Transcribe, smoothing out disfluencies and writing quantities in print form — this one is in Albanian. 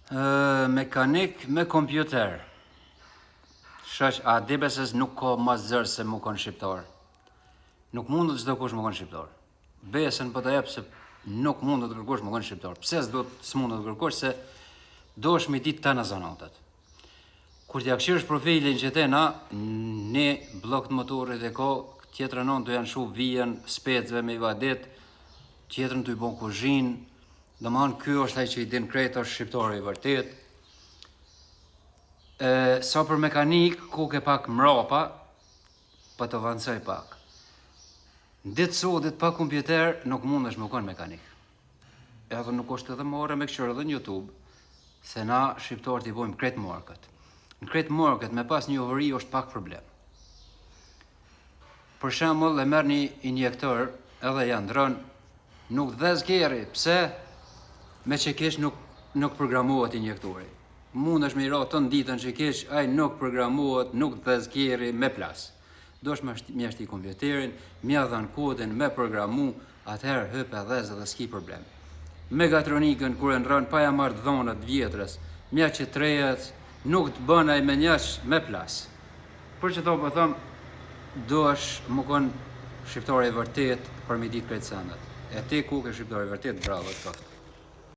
Mekanik me kompjuter. Shaq, a debeses nuk ka ma zërë se mu konë shqiptar. Nuk mundet çdo kush mu konë shqiptar. Besën po të jep se nuk mundet kërkosh mu konë shqiptar. Pse s'mundet kërkosh se do është me ditë të në zanatet. Kur t'ja këshirësh profilin që tena, ne blok të motorit e ka, tjetër anon të janë shu vijen, specve me i vadit, tjetërën të i bon kuzhin, dhe më hanë kjo është ai që i din krejt është shqiptari i vërtet. Sa për mekanik, ku ke pak mrapa, pa të avancoj pak. Ditë sotit pa kompjuter, nuk mund është me konë mekanik. Edhe nuk është edhe more me këshirë edhe në YouTube, se na shqiptarët i bojmë krejt market. Në krejt market me pas një ovëri është pak problem. Për shembull, e merr një injektor edhe ja ndron, nuk dhez keri, pse? Me që kesh nuk programohet injektori. Mund është me i ra të në ditën që kesh, aj nuk programohet, nuk dhez keri me plas. Do është me ashti kompjuterin, mja dhanë kodin, me programu, atëherë hëp e dhez edhe s'ki problem. Megatronikën, kur e ndron, pa ja marrë dhonët vjetrës, mja që trejet, nuk të bënaj me njash me plas. Për që po thëmë, do është më konë shqiptari i vërtet për mi ditë krejtë sandet. E ti ku ke shqiptari i vërtet, bravo të toftë.